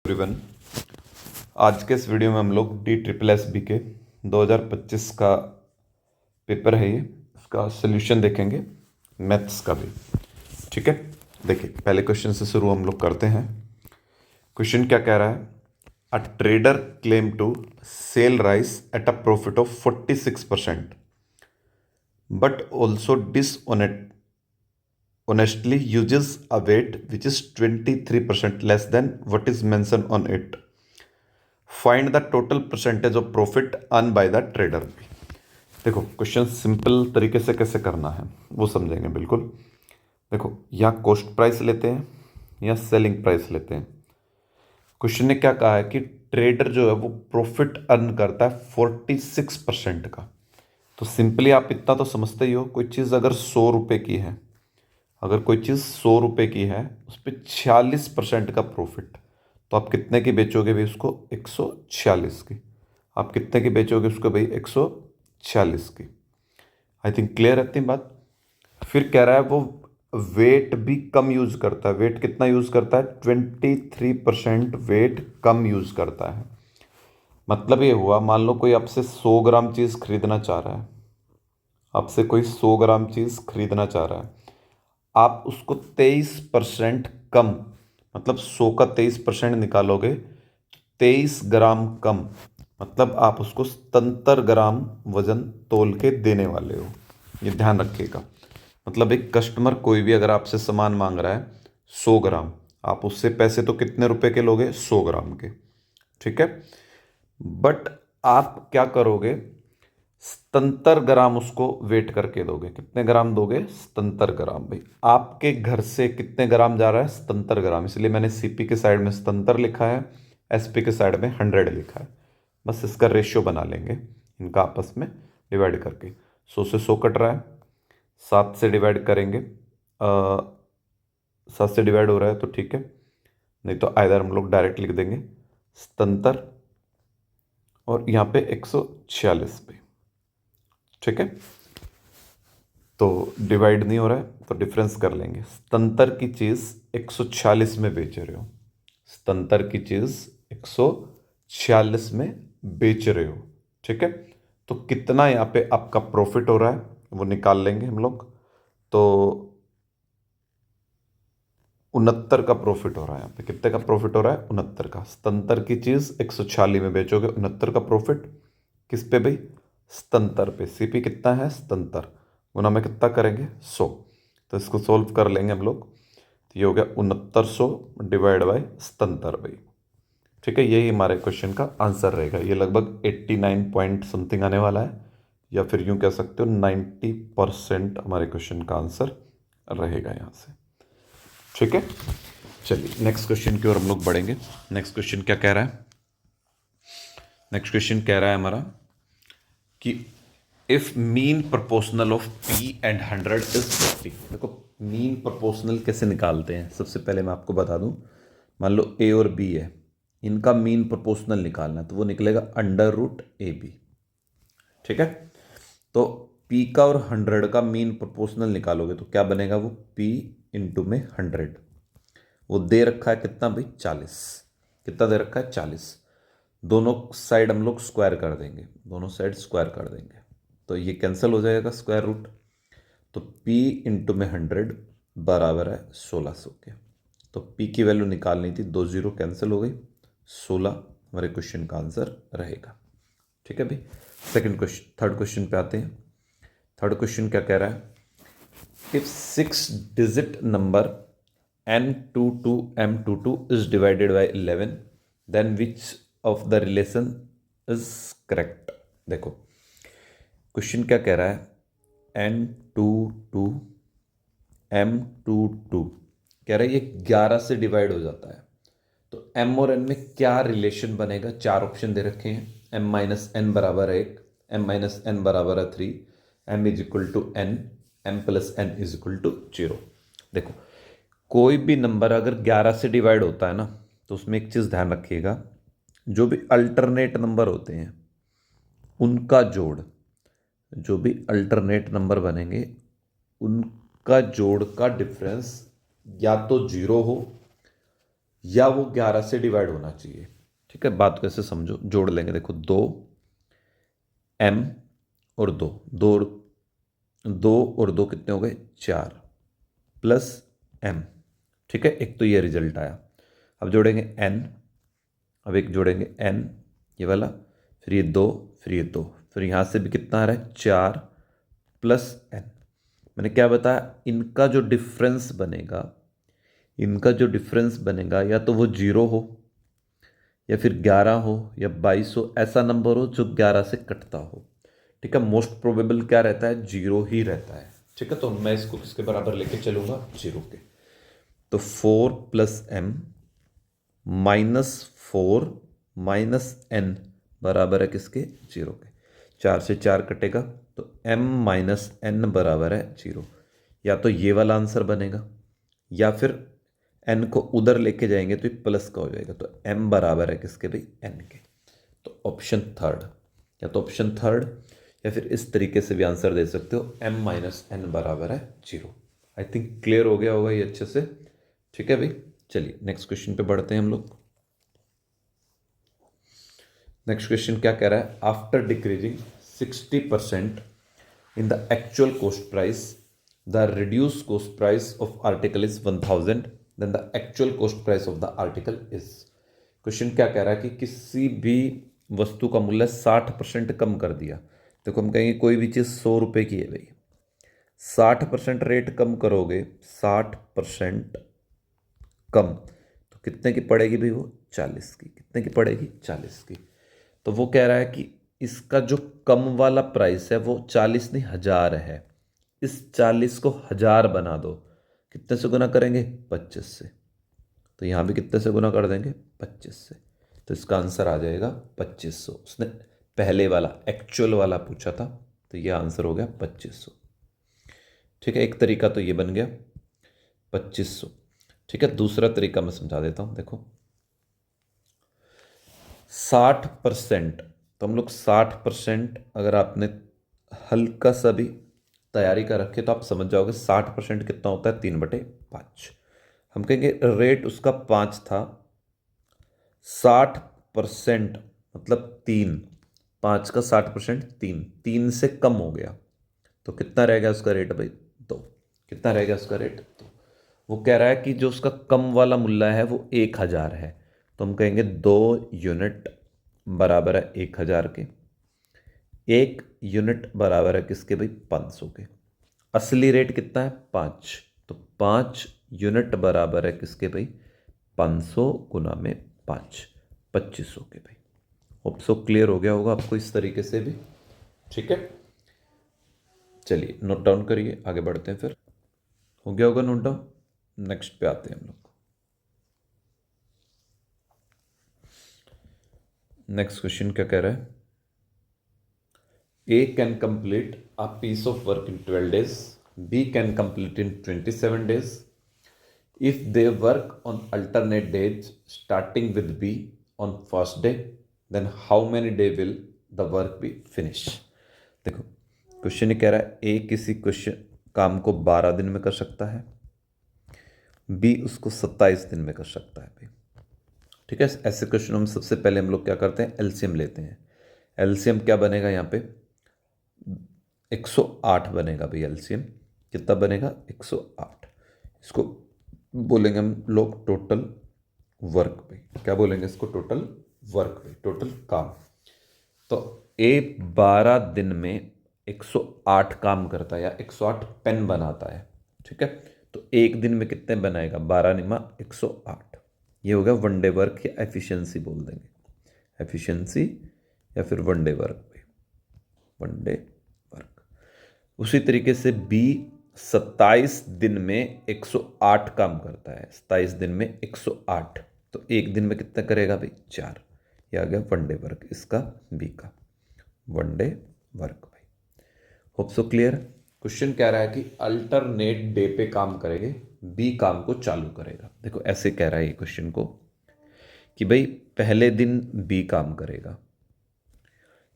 Everyone, आज के इस वीडियो में हम लोग DSSB के 2025 का पेपर है ये, इसका सोल्यूशन देखेंगे, मैथ्स का भी। ठीक है, देखिए पहले क्वेश्चन से शुरू हम लोग करते हैं। क्वेश्चन क्या कह रहा है? A trader claim to sell rice at a profit of 46% but also honestly uses a weight which is 23% less than what is mentioned on it. Find the total percentage of profit earned by the trader. देखो question simple तरीके से कैसे करना है वो समझेंगे बिल्कुल। देखो यहाँ कॉस्ट प्राइस लेते हैं या सेलिंग प्राइस लेते हैं। क्वेश्चन ने क्या कहा है कि ट्रेडर जो है वो प्रॉफिट अर्न करता है 46% का। तो सिंपली आप इतना तो समझते ही हो, कोई चीज़ अगर 100 रुपये की है, अगर कोई चीज़ 100 रुपये की है, उस पर 46% का प्रॉफिट, तो आप कितने की बेचोगे भाई उसको? 146 की। आप कितने की बेचोगे उसको भाई? 146 की। आई थिंक क्लियर है इतनी बात। फिर कह रहा है वो वेट भी कम यूज करता है। वेट कितना यूज करता है? 23% वेट कम यूज करता है। मतलब ये हुआ, मान लो कोई आपसे 100 ग्राम चीज़ खरीदना चाह रहा है, आपसे कोई 100 ग्राम चीज़ खरीदना चाह रहा है, आप उसको 23% कम, मतलब 100 का 23% निकालोगे, 23 ग्राम कम, मतलब आप उसको 77 ग्राम वजन तोल के देने वाले हो। ये ध्यान रखिएगा। मतलब एक कस्टमर कोई भी अगर आपसे सामान मांग रहा है 100 ग्राम, आप उससे पैसे तो कितने रुपए के लोगे? 100 ग्राम के। ठीक है, बट आप क्या करोगे? 77 ग्राम उसको वेट करके दोगे। कितने ग्राम दोगे? 77 ग्राम। भाई आपके घर से कितने ग्राम जा रहा है? 77 ग्राम। इसलिए मैंने सीपी के साइड में 77 लिखा है, एसपी के साइड में 100 लिखा है। बस इसका रेशियो बना लेंगे इनका आपस में डिवाइड करके। 100 से 100 कट रहा है, 7 से डिवाइड करेंगे, 7 से डिवाइड हो रहा है तो ठीक है, नहीं तो आइदर हम लोग डायरेक्ट लिख देंगे 77 और यहाँ पे 146 पे। ठीक है, तो डिवाइड नहीं हो रहा है तो डिफरेंस कर लेंगे। 77 की चीज़ 146 में बेच रहे हो, 77 की चीज़ 146 में बेच रहे हो। ठीक है, तो कितना यहाँ पे आपका प्रॉफिट हो रहा है वो निकाल लेंगे हम लोग। तो 69 का प्रॉफिट हो रहा है यहाँ पे। कितने का प्रॉफिट हो रहा है? 69 का। 77 की चीज़ 146 में बेचोगे, 69 का प्रॉफिट किस पे भाई? 77 पे। सीपी कितना है? 77 गुना में कितना करेंगे? 100। तो इसको सोल्व कर लेंगे हम लोग, तो ये हो गया 6900 डिवाइड बाई 77 भाई। ठीक है, यही हमारे क्वेश्चन का आंसर रहेगा। ये लगभग 89 पॉइंट समथिंग आने वाला है, या फिर यूं कह सकते हो 90% हमारे क्वेश्चन का आंसर रहेगा यहाँ से। ठीक है, चलिए नेक्स्ट क्वेश्चन की ओर हम लोग बढ़ेंगे। नेक्स्ट क्वेश्चन क्या कह रहा है? नेक्स्ट क्वेश्चन कह रहा है हमारा कि if mean proportional of P and 100 is 50। देखो मीन प्रोपोर्शनल कैसे निकालते हैं, सबसे पहले मैं आपको बता दूं। मान लो ए और बी है, इनका मीन प्रोपोर्शनल निकालना है तो वो निकलेगा √AB। ठीक है, तो पी का और 100 का मीन प्रोपोर्शनल निकालोगे तो क्या बनेगा? वो पी इंटू में 100। वो दे रखा है कितना भाई? 40। कितना दे रखा है? 40। दोनों साइड हम लोग स्क्वायर कर देंगे, दोनों साइड स्क्वायर कर देंगे तो ये कैंसिल हो जाएगा स्क्वायर रूट। तो P इंटू में 100 बराबर है 1600 के। तो P की वैल्यू निकालनी थी, 2 जीरो कैंसिल हो गई, 16 हमारे क्वेश्चन का आंसर रहेगा। ठीक है भाई। सेकंड क्वेश्चन, थर्ड क्वेश्चन पे आते हैं। थर्ड क्वेश्चन क्या कह रहा है? If 6 digit number n22m22 is divided by 11 then which of the relation is correct? देखो क्वेश्चन क्या कह रहा है? n22m22 कह रहा है ये 11 से डिवाइड हो जाता है, तो m और n में क्या रिलेशन बनेगा? चार ऑप्शन दे रखे हैं। m माइनस एन बराबर है 1, m माइनस एन बराबर है 3, m is equal to n, m plus n is equal to 0। देखो कोई भी नंबर अगर 11 से डिवाइड होता है ना, तो उसमें एक चीज़ ध्यान रखिएगा, जो भी अल्टरनेट नंबर होते हैं उनका जोड़, जो भी अल्टरनेट नंबर बनेंगे उनका जोड़ का डिफरेंस या तो 0 हो या वो 11 से डिवाइड होना चाहिए। ठीक है, बात कैसे समझो, जोड़ लेंगे। देखो 2m और 2 कितने हो गए 4 प्लस m। ठीक है, एक तो ये रिजल्ट आया। अब जोड़ेंगे n, अब एक जोड़ेंगे n ये वाला, फिर ये 2, फिर ये 2, फिर यहाँ से भी कितना आ रहा है 4 प्लस n। मैंने क्या बताया, इनका जो डिफरेंस बनेगा, या तो वो 0 हो, या फिर 11 हो, या 22 हो, ऐसा नंबर हो जो 11 से कटता हो। ठीक है, मोस्ट प्रोबेबल क्या रहता है, 0 ही रहता है। ठीक है, तो मैं इसको किसके बराबर लेके चलूंगा, 0 के। तो 4 plus m minus 4 minus n बराबर है किसके, 0 के। 4 से 4 कटेगा तो m माइनस n बराबर है 0। या तो ये वाला आंसर बनेगा, या फिर n को उधर लेके जाएंगे तो ये प्लस का हो जाएगा। तो m बराबर है किसके भाई, n के। तो ऑप्शन थर्ड, या तो ऑप्शन थर्ड, या फिर इस तरीके से भी आंसर दे सकते हो, m माइनस n बराबर है 0। आई थिंक क्लियर हो गया होगा ये अच्छे से। ठीक है भाई, चलिए नेक्स्ट क्वेश्चन पे बढ़ते हैं हम लोग। नेक्स्ट क्वेश्चन क्या कह रहा है, after decreasing 60% in the actual cost price the reduce cost price of article is 1000, then the actual cost price of the article is. Question क्या कह रहा है कि किसी भी वस्तु का मूल्य 60% कम कर दिया। देखो हम कहेंगे कोई भी चीज़ 100 रुपये की है भाई, 60% रेट कम करोगे, 60% कम, तो कितने की पड़ेगी भाई, वो 40 की। कितने की पड़ेगी, 40 की। तो वो कह रहा है कि इसका जो कम वाला प्राइस है वो 40 नहीं 1000 है। इस 40 को 1000 बना दो, कितने से गुना करेंगे, 25 से। तो यहाँ भी कितने से गुना कर देंगे, 25 से। तो इसका आंसर आ जाएगा 2500। उसने पहले वाला एक्चुअल वाला पूछा था, तो यह आंसर हो गया 2500। ठीक है, एक तरीका तो ये बन गया 2500। ठीक है, दूसरा तरीका मैं समझा देता हूँ। देखो 60%, तो हम लोग 60%, अगर आपने हल्का सा भी तैयारी का रखे तो आप समझ जाओगे 60% कितना होता है, 3/5। हम कहेंगे रेट उसका 5 था, 60% मतलब 3, 5 का 60% 3, 3 से कम हो गया तो कितना रह गया उसका रेट भाई, 2। कितना रह गया उसका रेट, 2। वो कह रहा है कि जो उसका कम वाला मूल्य है वो 1000 है, तो हम कहेंगे 2 यूनिट बराबर है 1000 के। 1 यूनिट बराबर है किसके भाई, 500 के। असली रेट कितना है, 5, तो 5 यूनिट बराबर है किसके भाई, 500 गुना में 5, 2500 के भाई। होप सो क्लियर हो गया होगा आपको इस तरीके से भी। ठीक है, चलिए नोट डाउन करिए, आगे बढ़ते हैं। फिर हो गया होगा नोट डाउन, नेक्स्ट पे आते हैं हम लोग। नेक्स्ट क्वेश्चन क्या कह रहा है, A can complete a piece of work in 12 days, B can complete in 27 days. If they work on alternate days starting with B on first day, then how many day will the work be finished? देखो question ये कह रहा है ए किसी question काम को 12 दिन में कर सकता है, बी उसको 27 दिन में कर सकता है भाई। ठीक है, ऐसे क्वेश्चनों में सबसे पहले हम लोग क्या करते हैं, एलसीएम लेते हैं। एलसीएम क्या बनेगा यहाँ पे, 108 बनेगा भाई। एलसीएम कितना बनेगा, 108। इसको बोलेंगे हम लोग टोटल वर्क पे। क्या बोलेंगे इसको, टोटल वर्क पे, टोटल काम। तो ए 12 दिन में 108 काम करता है, या 108 पेन बनाता है। ठीक है, तो एक दिन में कितने बनाएगा, 12 निमा 108। ये हो गया वन डे वर्क, या एफिशिएंसी बोल देंगे, एफिशिएंसी या फिर वन डे वर्क पे, वन डे वर्क। उसी तरीके से बी 27 दिन में 108 काम करता है, 27 दिन में 108, तो एक दिन में कितना करेगा भाई, 4। ये आ गया वन डे वर्क इसका, बी का वन डे वर्क भाई। Hope so clear. क्वेश्चन कह रहा है कि अल्टरनेट डे पे काम करेंगे, बी काम को चालू करेगा। देखो ऐसे कह रहा है ये क्वेश्चन को कि भाई पहले दिन बी काम करेगा,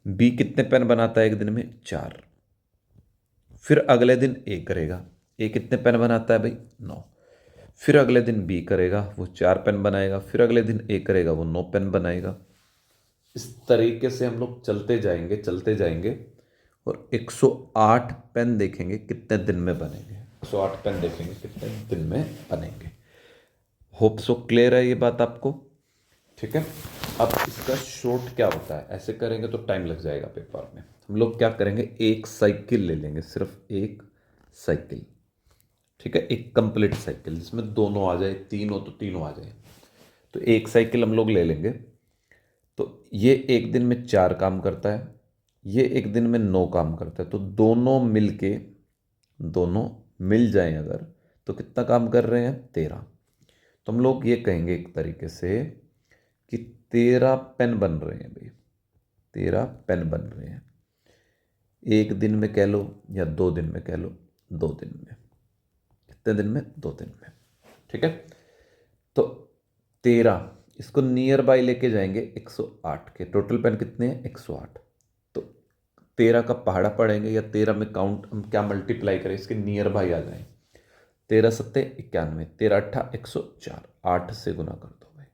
बी कितने पेन बनाता है एक दिन में, 4। फिर अगले दिन ए करेगा, ए कितने पेन बनाता है भाई, 9। फिर अगले दिन बी करेगा, वो 4 पेन बनाएगा, फिर अगले दिन ए करेगा, वो 9 पेन बनाएगा। इस तरीके से हम लोग चलते जाएंगे और 108 पेन देखेंगे कितने दिन में बनेंगे। 108 पेन देखेंगे कितने दिन में बनेंगे। होप सो क्लियर है ये बात आपको? ठीक है। अब इसका शॉर्ट क्या होता है, ऐसे करेंगे तो टाइम लग जाएगा पेपर में। हम लोग क्या करेंगे, एक साइकिल ले लेंगे, सिर्फ एक साइकिल। ठीक है, एक कंप्लीट साइकिल जिसमें दोनों आ जाए, तीन हो तो तीनों आ जाए। तो एक साइकिल हम लोग ले लेंगे। तो ये एक दिन में 4 काम करता है, ये एक दिन में 9 काम करता है। तो दोनों मिल जाएं अगर, तो कितना काम कर रहे हैं, 13। तो हम लोग ये कहेंगे एक तरीके से कि 13 पेन बन रहे हैं भाई, 13 पेन बन रहे हैं। एक दिन में कह लो या 2 दिन में कह लो, 2 दिन में। कितने दिन में, 2 दिन में। ठीक है। तो 13, इसको नियर बाय लेके जाएंगे 108 के। टोटल पेन कितने हैं, 108। तो 13 का पहाड़ा पड़ेंगे या 13 में काउंट हम क्या मल्टीप्लाई करें, इसके नियर बाय आ जाए। 13 सत्ते 91, 13 अट्ठा 104, 8 से गुना कर दो भाई।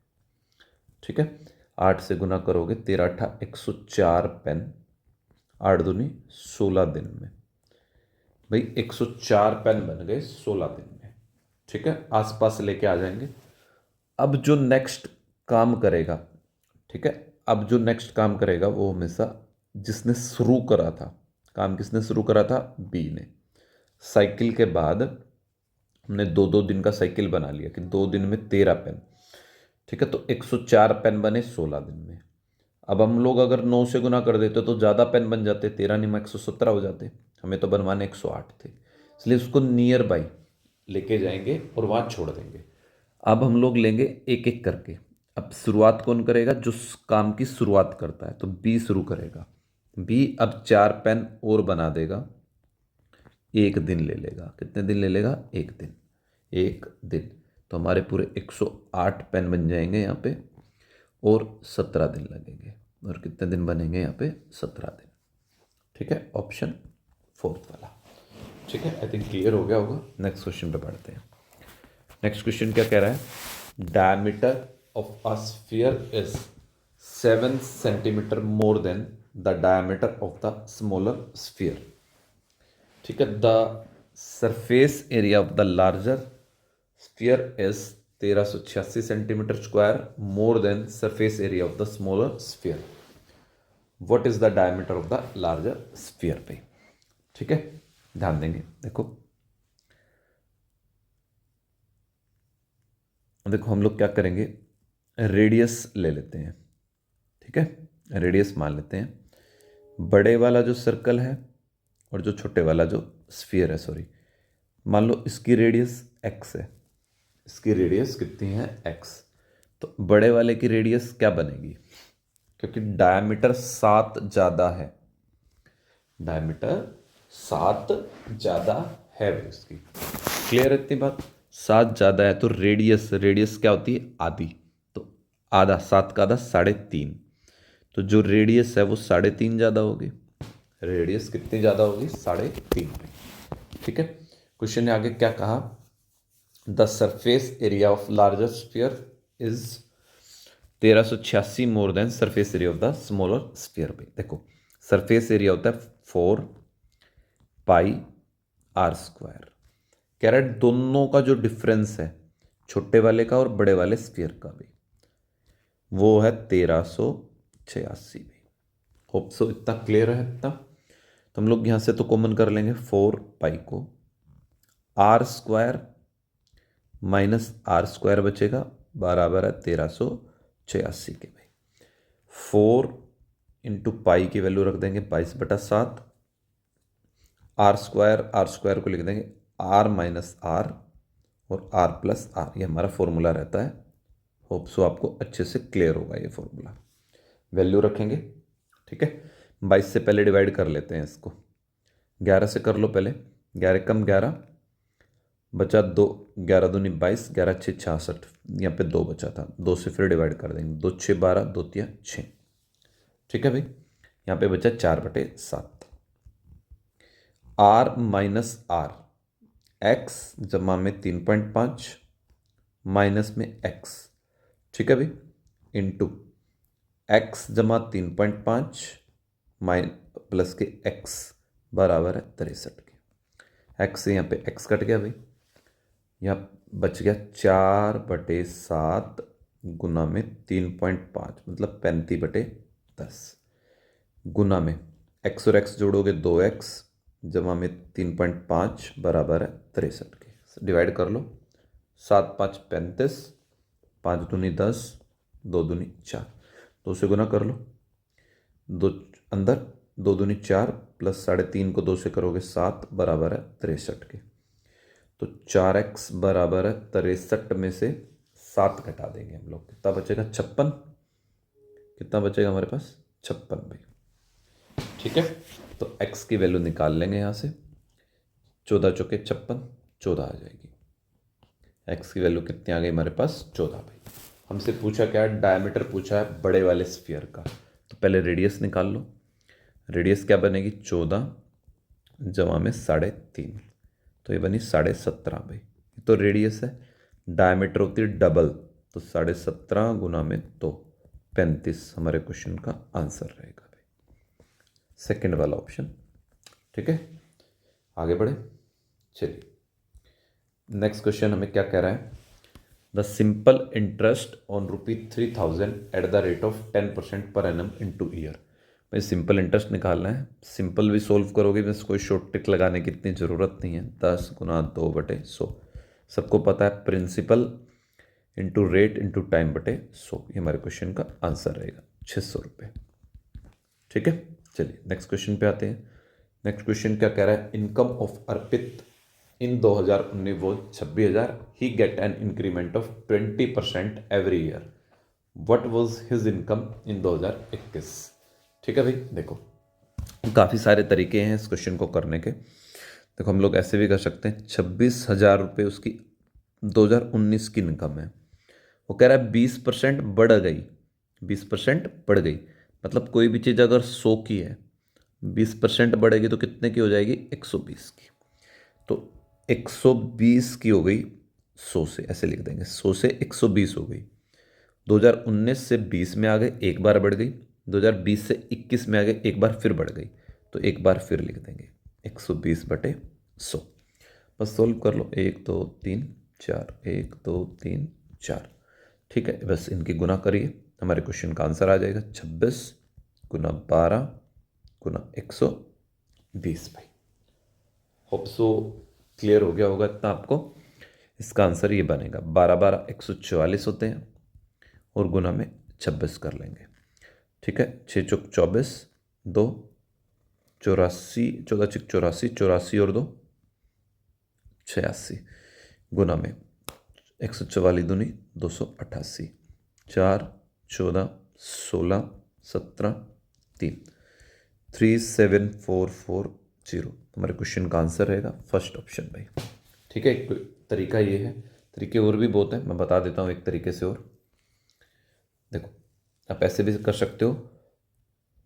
ठीक है, 8 से गुना करोगे, 13 अट्ठा 104 पेन, 8 दूनी 16 दिन में भाई 104 पेन बन गए 16 दिन में। ठीक है, आसपास लेके आ जाएंगे। अब जो नेक्स्ट काम करेगा, ठीक है, अब जो नेक्स्ट काम करेगा वो हमेशा जिसने शुरू करा था, काम किसने शुरू करा था, बी ने। साइकिल के बाद हमने 2-2 दिन का साइकिल बना लिया कि 2 दिन में 13 पेन। ठीक है, तो 104 पेन बने 16 दिन में। अब हम लोग अगर 9 से गुना कर देते तो ज़्यादा पेन बन जाते, 13 नहीं 117 हो जाते। हमें तो बनवाने 108 थे, इसलिए उसको नियर बाई लेके जाएंगे और वहाँ छोड़ देंगे। अब हम लोग लेंगे एक एक करके। अब शुरुआत कौन करेगा, जो काम की शुरुआत करता है, तो बी शुरू करेगा। बी अब 4 पेन और बना देगा, एक दिन ले लेगा। कितने दिन ले लेगा, एक दिन। एक दिन तो हमारे पूरे 108 पेन बन जाएंगे यहाँ पे, और 17 दिन लगेंगे। और कितने दिन बनेंगे यहाँ पे, 17 दिन। ठीक है, ऑप्शन 4 वाला। ठीक है, आई थिंक क्लियर हो गया होगा। नेक्स्ट क्वेश्चन पे बढ़ते हैं। नेक्स्ट क्वेश्चन क्या कह रहा है, diameter of a sphere is 7 centimetre more than the diameter of the smaller sphere. ठीक है, the surface area of the larger sphere is 1386 centimetre square more than surface area of the smaller sphere. What is the diameter of the larger sphere पे। ठीक है, ध्यान देंगे। देखो देखो हम लोग क्या करेंगे, रेडियस ले लेते हैं। ठीक है, रेडियस मान लेते हैं। बड़े वाला जो सर्कल है और जो छोटे वाला जो स्फीयर है, सॉरी, मान लो इसकी रेडियस x है, इसकी रेडियस कितनी है, x। तो बड़े वाले की रेडियस क्या बनेगी, क्योंकि डायमीटर 7 ज़्यादा है, डायमीटर 7 ज़्यादा है इसकी। क्लियर है इतनी बात, 7 ज़्यादा है तो रेडियस क्या होती है, आधी। तो आधा, 7 का आधा 3.5। तो जो रेडियस है वो 3.5 ज़्यादा होगी। रेडियस कितनी ज़्यादा होगी, 3.5। ठीक है, क्वेश्चन ने आगे क्या कहा, the surface area of larger sphere is 1386 more than surface area of the smaller sphere. भाई देखो, सरफेस एरिया होता है 4 पाई आर स्क्वायर। कह रहा है दोनों का जो डिफरेंस है, छोटे वाले का और बड़े वाले स्फीयर का भी, वो है 1386 भी। होप सो इतना क्लियर है इतना। तो हम लोग यहाँ से तो कॉमन कर लेंगे 4 पाई को, r square minus r square बचेगा, बराबर है 1386 के। भाई 4 इंटू पाई की वैल्यू रख देंगे 22/7, आर स्क्वायर को लिख देंगे आर माइनस आर और आर प्लस आर, ये हमारा फॉर्मूला रहता है। होप सो आपको अच्छे से क्लियर होगा ये फॉर्मूला। वैल्यू रखेंगे। ठीक है, 22 से पहले डिवाइड कर लेते हैं इसको, 11 से कर लो पहले, 11 कम 11 बचा 2, 11 दूनी 22, 11 6 66, यहाँ पे 2 बचा था, 2 से फिर डिवाइड कर देंगे, 2 6 12, 2 3 6। ठीक है भाई, यहाँ पे बचा 4/7। आर माइनस आर, एक्स जमा में 3.5 माइनस में x, ठीक है भाई, इंटू x जमा 3.5 प्लस के x बराबर है 63 के। x से यहाँ पे x कट गया भाई, यहाँ बच गया 4/7 गुना में 3.5 मतलब 35/10 गुना में x और x जोड़ोगे 2x जमा में 3.5 बराबर है 63 के। डिवाइड कर लो, 7 5 35, 5 दूनी 10, 2 दूनी 4, 2 से गुना कर लो, 2 अंदर 2 दूनी 4 प्लस 3.5 को 2 से करोगे 7 बराबर है 63 के। तो 4x बराबर है 63 में से 7 घटा देंगे हम लोग, कितना बचेगा 56। कितना बचेगा हमारे पास 56 भाई, ठीक है। तो x की वैल्यू निकाल लेंगे यहाँ से, 14 चौके 56, 14 आ जाएगी। x की वैल्यू कितनी आ गई हमारे पास 14 भाई। हमसे पूछा क्या है, डायमीटर पूछा है बड़े वाले स्फीयर का, तो पहले रेडियस निकाल लो। रेडियस क्या बनेगी 14 जमा में 3.5, तो ये बनी 17.5 भाई। तो रेडियस है, डायमीटर होती है डबल, तो 17.5 गुना में 2, 35 हमारे क्वेश्चन का आंसर रहेगा भाई, सेकंड वाला ऑप्शन, ठीक है। आगे बढ़े, चलिए नेक्स्ट क्वेश्चन हमें क्या कह रहा है, the simple interest on ₹3000 at the rate of 10% per annum into year. भाई सिंपल इंटरेस्ट निकालना है, सिंपल भी सोल्व करोगे, बस कोई शॉर्ट ट्रिक लगाने की इतनी ज़रूरत नहीं है। 10 गुना 2/100, सबको पता है principal into rate into time बटे 100, ये हमारे क्वेश्चन का आंसर रहेगा 600 रुपये, ठीक है। चलिए नेक्स्ट क्वेश्चन पे आते हैं। नेक्स्ट क्वेश्चन क्या कह रहा है, इनकम ऑफ अर्पित इन 2019 वो 26,000, ही get an increment of 20% every year, what was his income in 2021। ठीक है भाई, देखो काफ़ी सारे तरीके हैं इस क्वेश्चन को करने के। देखो हम लोग ऐसे भी कर सकते हैं, 26,000 रुपये उसकी 2019 की इनकम है, वो कह रहा है 20% बढ़ गई, 20% बढ़ गई, मतलब कोई भी चीज़ अगर 100 की है 20% बढ़ेगी तो कितने की हो जाएगी 120 की, तो 120 की हो गई 100 से, ऐसे लिख देंगे 100 से 120 हो गई। 2019 से 20 में आ गए, एक बार बढ़ गई, 2020 से 21 में आ गए, एक बार फिर बढ़ गई, तो एक बार फिर लिख देंगे 120/100। बस सोल्व कर लो, 1 2 3 4, 1 2 3 4, ठीक है। बस इनकी गुना करिए, हमारे क्वेश्चन का आंसर आ जाएगा 26 गुना 12 गुना 120 भाई। होप सो क्लियर हो गया होगा इतना आपको। इसका आंसर ये बनेगा 12 12 144 होते हैं, और गुना में 26 कर लेंगे, ठीक है। 6 चौक 24, 2 84, 14 चिक 84, 84 और 2 86, गुना में 144 दूनी 288, 4 14 16 17 3, 37440 हमारे क्वेश्चन का आंसर रहेगा फर्स्ट ऑप्शन भाई, ठीक है। एक तरीका ये है, तरीके और भी बहुत हैं, मैं बता देता हूँ एक तरीके से और। देखो आप ऐसे भी कर सकते हो,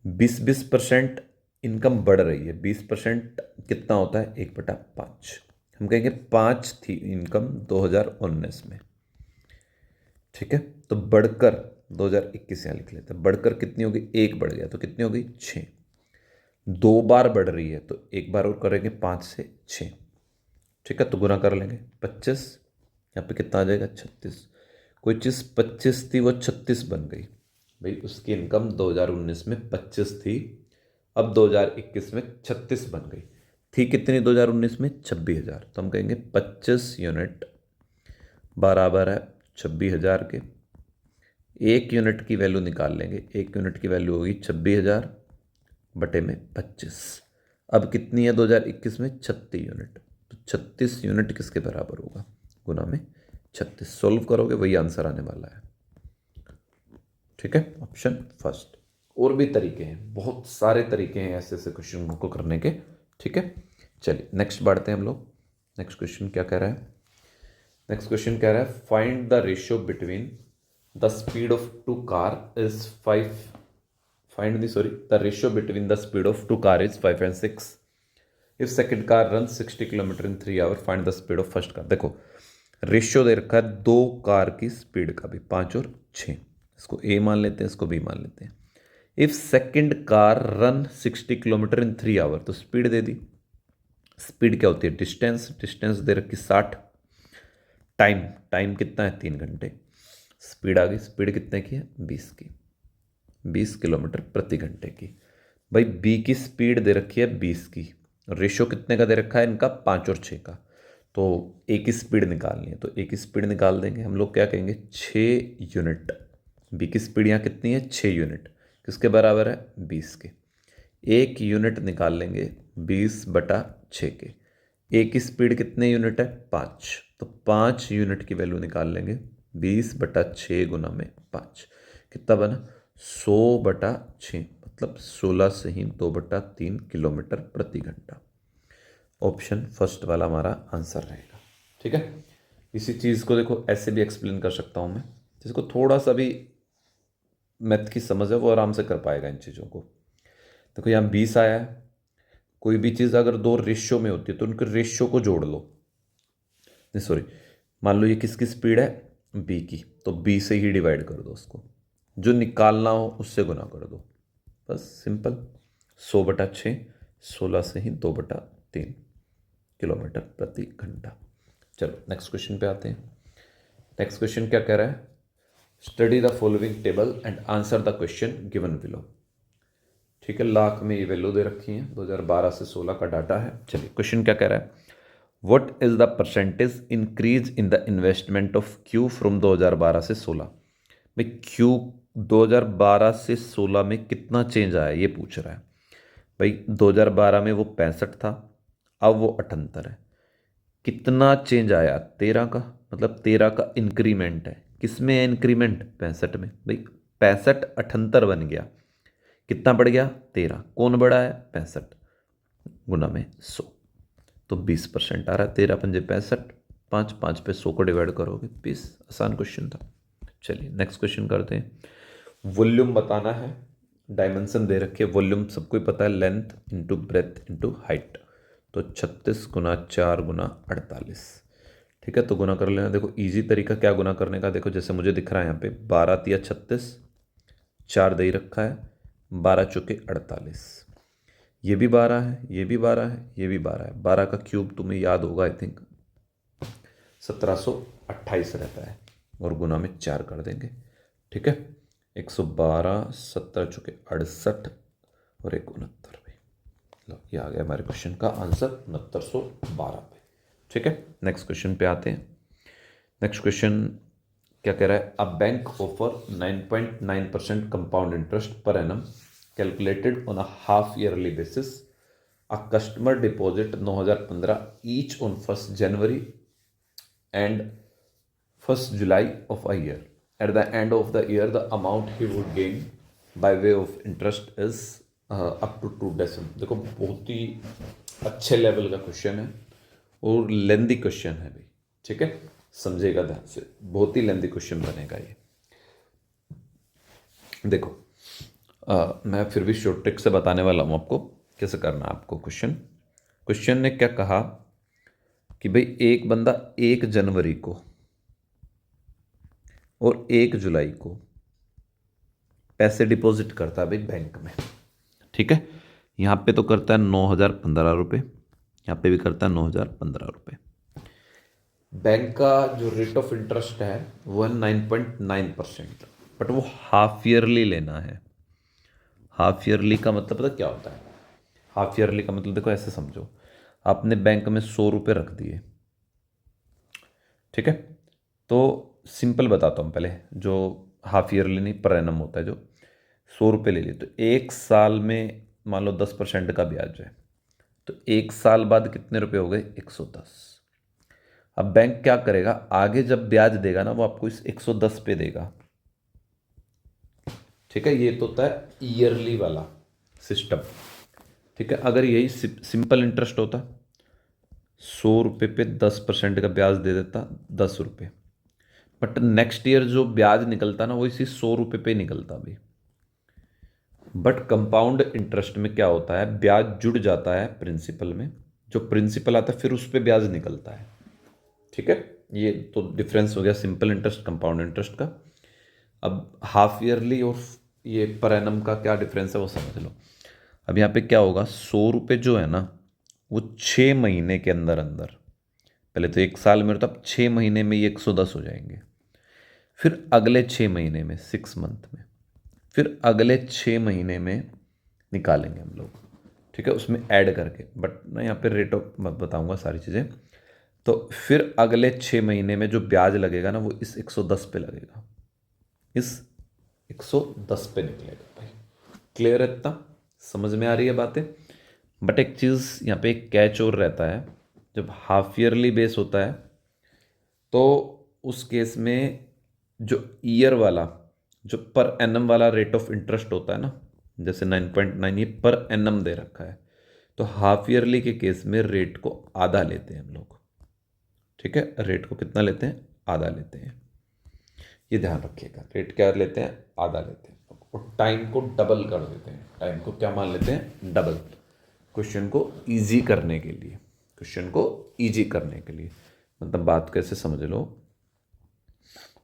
20% इनकम बढ़ रही है, 20% कितना होता है 1/5, हम कहेंगे 5 थी इनकम 2019 में, ठीक है। तो बढ़कर 2021 यहाँ लिख लेते हैं, बढ़कर कितनी होगी, एक बढ़ गया तो कितनी होगी 6, 2 बार बढ़ रही है तो एक बार और करेंगे 5 से 6, ठीक है। तो गुना कर लेंगे 25, यहाँ पे कितना आ जाएगा 36, कोई चीज़ 25 थी वो 36 बन गई भाई, उसकी इनकम 2019 में 25 थी, अब 2021 में 36 बन गई, थी कितनी 2019 में 26,000, तो हम कहेंगे 25 यूनिट बराबर है 26,000 के। एक यूनिट की वैल्यू निकाल लेंगे, एक यूनिट की वैल्यू होगी 26,000 बटे में 25, अब कितनी है 2021 में 36 यूनिट, तो 36 यूनिट किसके बराबर होगा, गुना में 36, सोल्व करोगे वही आंसर आने वाला है, ठीक है। Option first. और भी तरीके हैं, बहुत सारे तरीके हैं ऐसे ऐसे क्वेश्चन को करने के, ठीक है। चलिए नेक्स्ट बढ़ते हैं हम लोग। नेक्स्ट क्वेश्चन क्या कह रहा है, नेक्स्ट क्वेश्चन कह रहा है find the ratio between the speed of two car is 5, the ratio between the speed of two car is 5 and 6, if second car runs 60 km in 3 hours, find the speed of first car। देखो ratio दे रखा है 2 car की speed का भी, 5 और 6। इसको ए मान लेते हैं, इसको बी मान लेते हैं। If second car run 60 kilometre in 3 hour, तो स्पीड दे दी। स्पीड क्या होती है? डिस्टेंस, डिस्टेंस दे रखी 60। टाइम, टाइम कितना है? 3 घंटे। स्पीड आ गई, स्पीड कितने की है? 20 की, 20 किलोमीटर प्रति घंटे की। भाई बी की स्पीड दे रखी है 20 की, रेशियो कितने का दे रखा है इनका? 5 और 6 का। तो ए की स्पीड निकालनी है, तो ए की स्पीड निकाल देंगे हम लोग। क्या कहेंगे? 6 यूनिट। बी की स्पीड यहाँ कितनी है? 6 यूनिट। किसके बराबर है? 20 के। 1 यूनिट निकाल लेंगे 20/6 के। ए की स्पीड कितने यूनिट है? 5। तो 5 यूनिट की वैल्यू निकाल लेंगे। 20/6 गुना में 5 कितना बना? 100/6, मतलब 16 से ही 2/3 किलोमीटर प्रति घंटा। ऑप्शन फर्स्ट वाला हमारा आंसर रहेगा। ठीक है। इसी चीज़ को देखो ऐसे भी एक्सप्लेन कर सकता हूँ मैं, जिसको थोड़ा सा भी मैथ की समझ है वो आराम से कर पाएगा इन चीज़ों को। देखो यहाँ 20 आया है। कोई भी चीज़ अगर 2 रेशियो में होती है तो उनके रेशियो को जोड़ लो। नहीं सॉरी, मान लो ये किसकी स्पीड है? बी की, तो बी से ही डिवाइड कर दो उसको, जो निकालना हो उससे गुना कर दो, बस सिंपल। 100/6, 16 से ही 2/3 किलोमीटर प्रति घंटा। चलो नेक्स्ट क्वेश्चन पे आते हैं। नेक्स्ट क्वेश्चन क्या कह रहा है? Study the following table and answer the question given below. ठीक है, लाख में ये वैल्यू दे रखी है, 2012 से 16 का डाटा है। चलिए क्वेश्चन क्या कह रहा है? What is the percentage increase in the investment of Q from 2012 से 16? भाई क्यू 2012 से 16 में कितना चेंज आया ये पूछ रहा है। भाई 2012 में वो 65 था, अब वो 78 है। कितना चेंज आया? 13 का, मतलब 13 का इंक्रीमेंट है। किस में है इंक्रीमेंट? 65 में। भाई 65 78 बन गया, कितना बढ़ गया? 13। कौन बढ़ा है? 65 गुना में 100, तो 20% आ रहा है। 13×5 65, 5 5 पे 100 को डिवाइड करोगे 20। आसान क्वेश्चन था। चलिए नेक्स्ट क्वेश्चन करते हैं। वॉल्यूम बताना है, डायमेंशन दे रखे, वॉल्यूम सबको ही पता है, length into breadth into height. तो 36 गुना 4 गुना 48। ठीक है, तो गुना कर लेना। देखो इजी तरीका क्या गुना करने का, देखो जैसे मुझे दिख रहा है यहाँ पे 12×3 36, 4 दे ही रखा है, 12×4 48। ये भी 12 है, ये भी 12 है, ये भी 12 है। 12 का क्यूब तुम्हें याद होगा, आई थिंक 1728 रहता है, और गुना में 4 कर देंगे। ठीक है, 112, 17×4 68 और 1 69। लो ये आ गया हमारे क्वेश्चन का आंसर 6912 पे। ठीक है, नेक्स्ट क्वेश्चन पे आते हैं। नेक्स्ट क्वेश्चन क्या कह रहा है? A bank offer 9.9% compound interest per annum calculated on a half yearly basis. A customer deposit 9015 each on 1 January and 1 July of a year. At the end of the year, the amount he would gain by way of interest is up to 2 decimal। देखो बहुत ही अच्छे level का question है और lengthy question है भाई। ठीक है, समझेगा ध्यान से, बहुत ही लेंदी क्वेश्चन बनेगा ये। देखो मैं फिर भी शॉर्ट ट्रिक से बताने वाला हूँ आपको कैसे करना है आपको क्वेश्चन। क्वेश्चन ने क्या कहा कि भाई एक बंदा 1 जनवरी को और 1 जुलाई को पैसे डिपॉजिट करता है भाई बैंक में। ठीक है, यहाँ पे तो करता है 9015 रुपये, यहाँ पे भी करता है 9015 रुपये। बैंक का जो रेट ऑफ इंटरेस्ट है वो है 9.9%, बट वो हाफ ईयरली लेना है। हाफ ईयरली का मतलब पता क्या होता है? हाफ ईयरली का मतलब देखो ऐसे समझो, आपने बैंक में 100 रुपये रख दिए। ठीक है, तो सिंपल बताता हूँ पहले, जो हाफ ईयरली नहीं पर एनम होता है, जो 100 रुपये ले लिए, तो 1 साल में मान लो 10% का ब्याज है, तो 1 साल बाद कितने रुपए हो गए? 110। अब बैंक क्या करेगा, आगे जब ब्याज देगा ना वो आपको इस 110 पे देगा। ठीक है, ये तो होता है ईयरली वाला सिस्टम। ठीक है, अगर यही सिंपल इंटरेस्ट होता, 100 रुपये पे 10% का ब्याज दे देता, 10 रुपये, बट नेक्स्ट ईयर जो ब्याज निकलता ना वो इसी 100 रुपये पे निकलता भी। बट कंपाउंड इंटरेस्ट में क्या होता है, ब्याज जुड़ जाता है प्रिंसिपल में, जो प्रिंसिपल आता है फिर उस पर ब्याज निकलता है। ठीक है, ये तो डिफरेंस हो गया सिंपल इंटरेस्ट कंपाउंड इंटरेस्ट का। अब हाफ ईयरली और ये पर एनम का क्या डिफरेंस है वो समझ लो। अब यहाँ पे क्या होगा, 100 रुपये जो है ना वो 6 महीने के अंदर अंदर, पहले तो 1 साल में, तो अब 6 महीने में ये 110 हो जाएंगे। फिर अगले 6 महीने में, 6 मंथ में, फिर अगले 6 महीने में निकालेंगे हम लोग, ठीक है, उसमें ऐड करके। बट ना यहाँ पे रेट ऑफ बताऊंगा सारी चीज़ें। तो फिर अगले 6 महीने में जो ब्याज लगेगा ना वो इस 110 पे लगेगा, इस 110 पे निकलेगा भाई। क्लियर है इतना? समझ में आ रही है बातें? बट एक चीज़ यहाँ पे एक कैच और रहता है, जब हाफ ईयरली बेस होता है तो उस केस में जो ईयर वाला, जो पर एनम वाला रेट ऑफ इंटरेस्ट होता है ना, जैसे 9.9 ये पर एनम दे रखा है, तो हाफ ईयरली के केस में रेट को आधा लेते हैं हम लोग, ठीक है। रेट को कितना लेते हैं? आधा लेते हैं। ये ध्यान रखिएगा, रेट क्या लेते हैं? आधा लेते हैं। और टाइम को डबल कर देते हैं। टाइम को क्या मान लेते हैं? डबल। क्वेश्चन को इजी करने के लिए, क्वेश्चन को इजी करने के लिए, मतलब बात कैसे समझ लो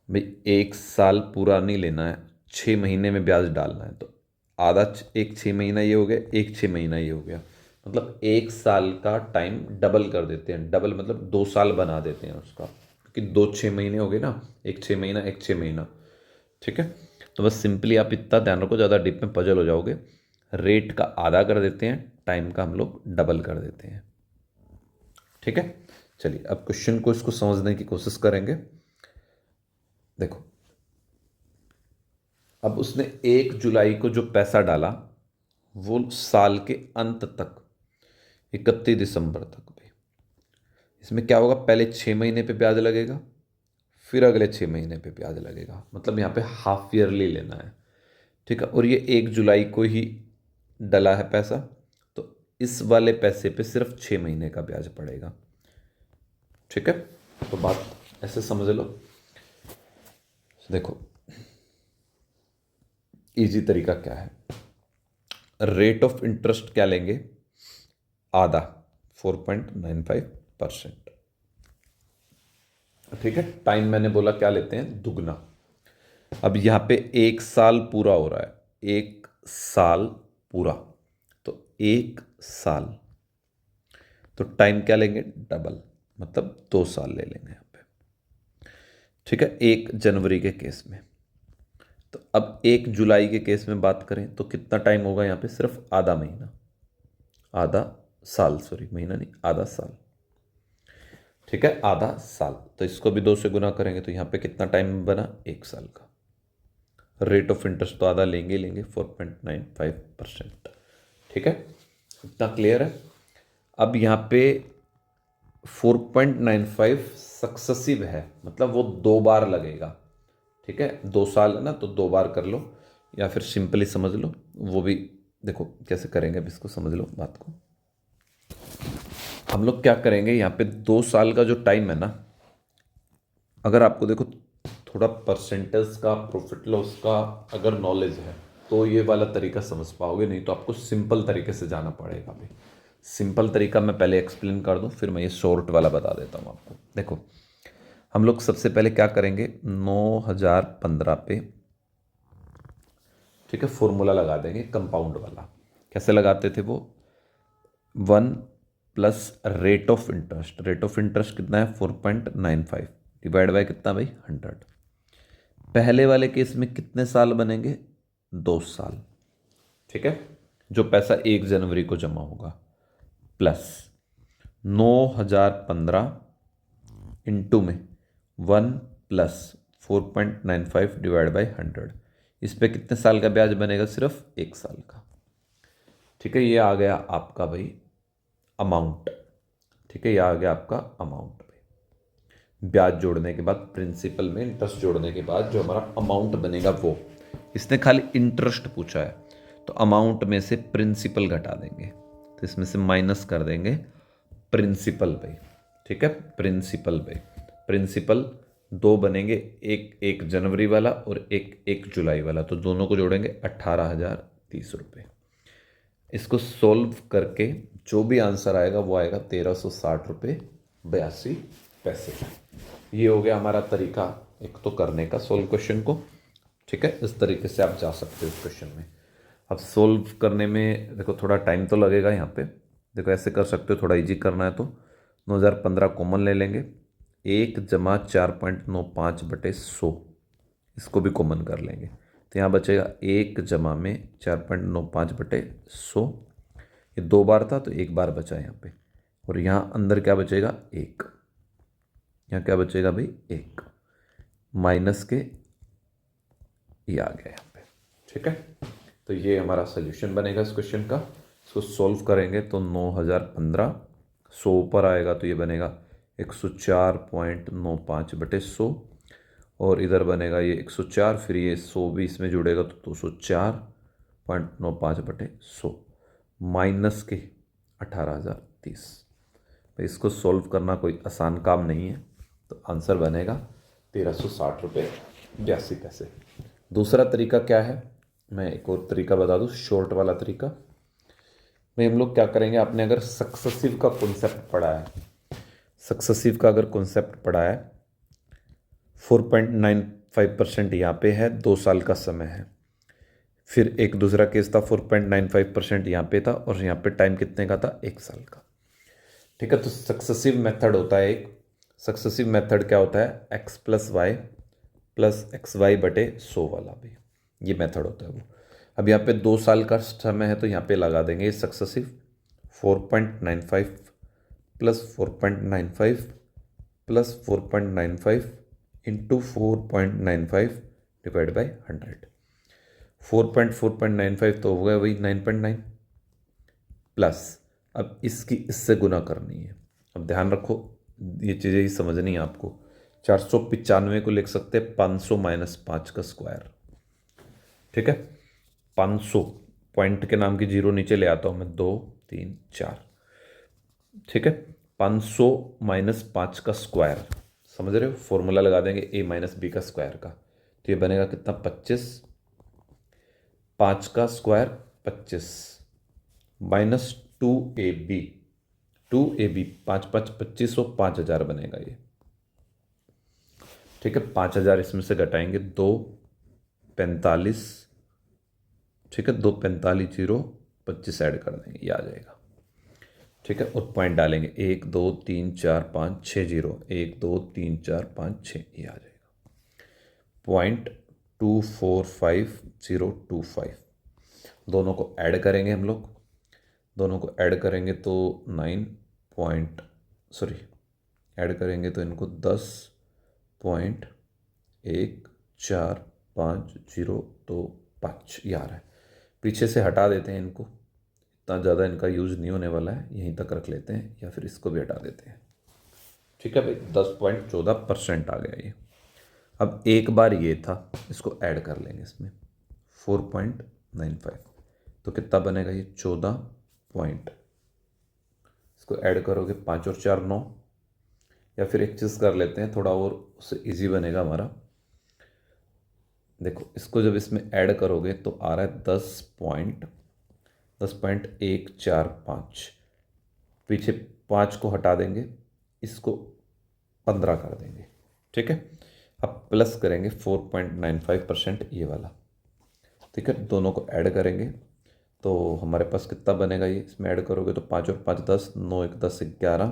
भाई, 1 साल पूरा नहीं लेना है, 6 महीने में ब्याज डालना है, तो आधा, एक 6 महीना ये हो गया, एक 6 महीना ये हो गया, मतलब 1 साल का टाइम डबल कर देते हैं। डबल मतलब 2 साल बना देते हैं उसका, क्योंकि 2 6 महीने हो गए ना, एक 6 महीना एक 6 महीना, ठीक है। तो बस सिंपली आप इतना ध्यान रखो, ज़्यादा डीप में पजल हो जाओगे। रेट का आधा कर देते हैं, टाइम का हम लोग डबल कर देते हैं, ठीक है। चलिए अब क्वेश्चन को, इसको समझने की कोशिश करेंगे। देखो, अब उसने 1 जुलाई को जो पैसा डाला वो साल के अंत तक, 31 दिसंबर तक भी, इसमें क्या होगा, पहले 6 महीने पे ब्याज लगेगा, फिर अगले 6 महीने पे ब्याज लगेगा, मतलब यहाँ पे हाफ ईयरली लेना है, ठीक है। और ये 1 जुलाई को ही डला है पैसा, तो इस वाले पैसे पे सिर्फ 6 महीने का ब्याज पड़ेगा, ठीक है। तो बात ऐसे समझ लो। देखो इजी तरीका क्या है, रेट ऑफ इंटरेस्ट क्या लेंगे? आधा, 4.95%, ठीक है। टाइम मैंने बोला क्या लेते हैं? दुगना। अब यहाँ पे 1 साल पूरा हो रहा है, 1 साल पूरा, तो 1 साल, तो टाइम क्या लेंगे? डबल, मतलब 2 साल ले लेंगे यहाँ पे, ठीक है। 1 जनवरी के केस में, तो अब 1 जुलाई के केस में बात करें तो कितना टाइम होगा यहाँ पे? सिर्फ आधा महीना, आधा साल, सॉरी महीना नहीं, आधा साल, ठीक है, आधा साल। तो इसको भी 2 से गुना करेंगे तो यहाँ पे कितना टाइम बना? 1 साल का। रेट ऑफ इंटरेस्ट तो आधा लेंगे ही लेंगे, 4.95%, ठीक है। इतना क्लियर है? अब यहाँ पे 4.95 सक्सेसिव है, मतलब वो 2 बार लगेगा, ठीक है। 2 साल है ना, तो 2 बार कर लो, या फिर सिंपली समझ लो, वो भी देखो कैसे करेंगे। अब इसको समझ लो बात को। हम लोग क्या करेंगे, यहाँ पे 2 साल का जो टाइम है ना, अगर आपको देखो थोड़ा परसेंटेज का, प्रॉफिट लॉस का अगर नॉलेज है तो ये वाला तरीका समझ पाओगे, नहीं तो आपको सिंपल तरीके से जाना पड़ेगा भाई। सिंपल तरीका मैं पहले एक्सप्लेन कर दूं, फिर मैं ये शॉर्ट वाला बता देता हूँ आपको। देखो हम लोग सबसे पहले क्या करेंगे, 9015 पे, ठीक है, फॉर्मूला लगा देंगे कंपाउंड वाला। कैसे लगाते थे वो? 1 + rate of interest, rate of interest कितना है? 4.95 डिवाइड बाय कितना भाई? 100। पहले वाले केस में कितने साल बनेंगे? 2 साल, ठीक है, जो पैसा 1 जनवरी को जमा होगा, प्लस 9015 इंटू में 1 + 4.95 डिवाइड बाई 100, इस पे कितने साल का ब्याज बनेगा? सिर्फ 1 साल का, ठीक है। ये आ गया आपका भाई अमाउंट, ठीक है, ये आ गया आपका अमाउंट भाई। ब्याज जोड़ने के बाद, प्रिंसिपल में इंटरेस्ट जोड़ने के बाद जो हमारा अमाउंट बनेगा वो, इसने खाली इंटरेस्ट पूछा है तो अमाउंट में से प्रिंसिपल घटा देंगे, तो इसमें से माइनस कर देंगे प्रिंसिपल भाई, ठीक है। प्रिंसिपल भाई, प्रिंसिपल 2 बनेंगे, एक 1 जनवरी वाला और एक 1 जुलाई वाला, तो दोनों को जोड़ेंगे 18,030 रुपये। इसको सोल्व करके जो भी आंसर आएगा वो आएगा 1360 रुपये 82 पैसे। ये हो गया हमारा तरीका एक तो करने का सोल्व क्वेश्चन को, ठीक है। इस तरीके से आप जा सकते हो इस क्वेश्चन में। अब सोल्व करने में देखो थोड़ा टाइम तो लगेगा यहाँ पे। देखो ऐसे कर सकते हो, थोड़ा इजी करना है तो 2015 कॉमन ले लेंगे, 1 + 4.95/100 इसको भी कॉमन कर लेंगे, तो यहाँ बचेगा 1 + 4.95/100। ये 2 बार था तो 1 बार बचा यहाँ पे, और यहाँ अंदर क्या बचेगा 1, यहाँ क्या बचेगा भाई 1 माइनस के ये आ गया यहाँ पे, ठीक है। तो ये हमारा सोल्यूशन बनेगा इस क्वेश्चन का। इसको सॉल्व करेंगे तो 9015 100 ऊपर आएगा तो ये बनेगा 104.95/100, और इधर बनेगा ये 104, फिर ये 100 भी इसमें जुड़ेगा तो 204.95/100 माइनस के 18,030। तो इसको सॉल्व करना कोई आसान काम नहीं है, तो आंसर बनेगा 1360 रुपये 82 पैसे। दूसरा तरीका क्या है, मैं एक और तरीका बता दूँ, शॉर्ट वाला तरीका में हम लोग क्या करेंगे। आपने अगर सक्सेसिव का कॉन्सेप्ट पढ़ा है, सक्सेसिव का अगर कॉन्सेप्ट पढ़ा है, 4.95% यहाँ पे है, 2 साल का समय है। फिर एक दूसरा केस था 4.95% यहाँ पे था, और यहाँ पे टाइम कितने का था 1 साल का, ठीक है। तो सक्सेसिव मेथड होता है एक, सक्सेसिव मेथड क्या होता है, x+y+xy/100 वाला भी, ये मेथड होता है वो। अब यहाँ पे 2 साल का समय है तो यहाँ पे लगा देंगे सक्सेसिव 4.95 + 4.95 + 4.95 × 4.95/100। 4.95 तो हो गया वही 9.9 प्लस, अब इसकी इससे गुना करनी है। अब ध्यान रखो ये चीज़ें ही समझनी है आपको। 495 को लिख सकते हैं 500 - 5 का स्क्वायर, ठीक है। 500 पॉइंट के नाम की जीरो नीचे ले आता हूँ मैं, 2 3 4, ठीक है। 500 - 5 का स्क्वायर, समझ रहे हो, फॉर्मूला लगा देंगे a - b का स्क्वायर का, तो ये बनेगा कितना 25, 5 का स्क्वायर 25 माइनस 2ab, 2ab 5 × 5 = 2500, 5000 बनेगा ये, ठीक है। 5000 इसमें से घटाएंगे 2 45, ठीक है, 2 45 0 25 ऐड कर देंगे, ये आ जाएगा, ठीक है। और पॉइंट डालेंगे 1 2 3 4 5 6 0, 1 2 3 4 5 6, ये आ जाएगा 0.245025। दोनों को ऐड करेंगे हम लोग, दोनों को ऐड करेंगे तो 9 ऐड करेंगे तो इनको 10.145025 ये आ रहा है। पीछे से हटा देते हैं इनको, इतना ज़्यादा इनका यूज़ नहीं होने वाला है, यहीं तक रख लेते हैं, या फिर इसको भी हटा देते हैं, ठीक है भाई। 10.14% आ गया ये। अब एक बार ये था, इसको ऐड कर लेंगे इसमें 4.95, तो कितना बनेगा ये 14 पॉइंट, इसको ऐड करोगे 5 और 4 9, या फिर एक चीज़ कर लेते हैं थोड़ा और उससे इजी बनेगा हमारा। देखो इसको जब इसमें ऐड करोगे तो आ रहा है 10.145, पीछे 5 को हटा देंगे, इसको 15 कर देंगे, ठीक है। अब प्लस करेंगे 4.95% ये वाला, ठीक है। दोनों को ऐड करेंगे तो हमारे पास कितना बनेगा ये, इसमें ऐड करोगे तो 5 और 5 10, 9 1 10 11,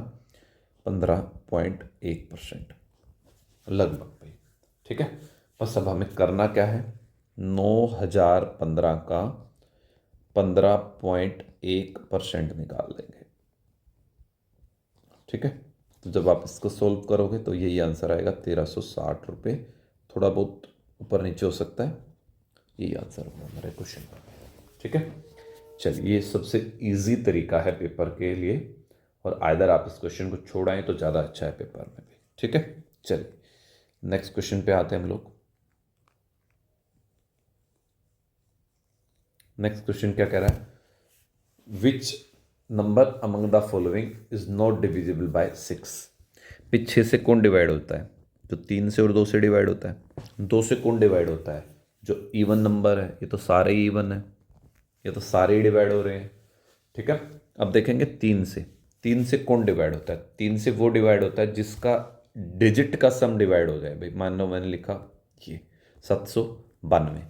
15.1% लगभग भाई, ठीक है। बस अब हमें करना क्या है, 9015 का 15.1% निकाल देंगे, ठीक है। तो जब आप इसको सोल्व करोगे तो यही आंसर आएगा 1360 रुपये, थोड़ा बहुत ऊपर नीचे हो सकता है, यही आंसर होगा हमारे क्वेश्चन का, ठीक है। चलिए ये सबसे इजी तरीका है पेपर के लिए, और आइदर आप इस क्वेश्चन को छोड़ाएं तो ज़्यादा अच्छा है पेपर में भी, ठीक है। चलिए नेक्स्ट क्वेश्चन पे आते हैं हम लोग। नेक्स्ट क्वेश्चन क्या कह रहा है, which number among the following is not divisible by 6। भी 6 से कौन डिवाइड होता है, जो 3 से और 2 से डिवाइड होता है। 2 से कौन डिवाइड होता है, जो इवन नंबर है, ये तो सारे ही इवन है, ये तो सारे ही डिवाइड हो रहे हैं, ठीक है। अब देखेंगे 3 से, 3 से कौन डिवाइड होता है, 3 से वो डिवाइड होता है जिसका डिजिट का सम डिवाइड हो जाए भाई, मान लो मैंने लिखा ये 792,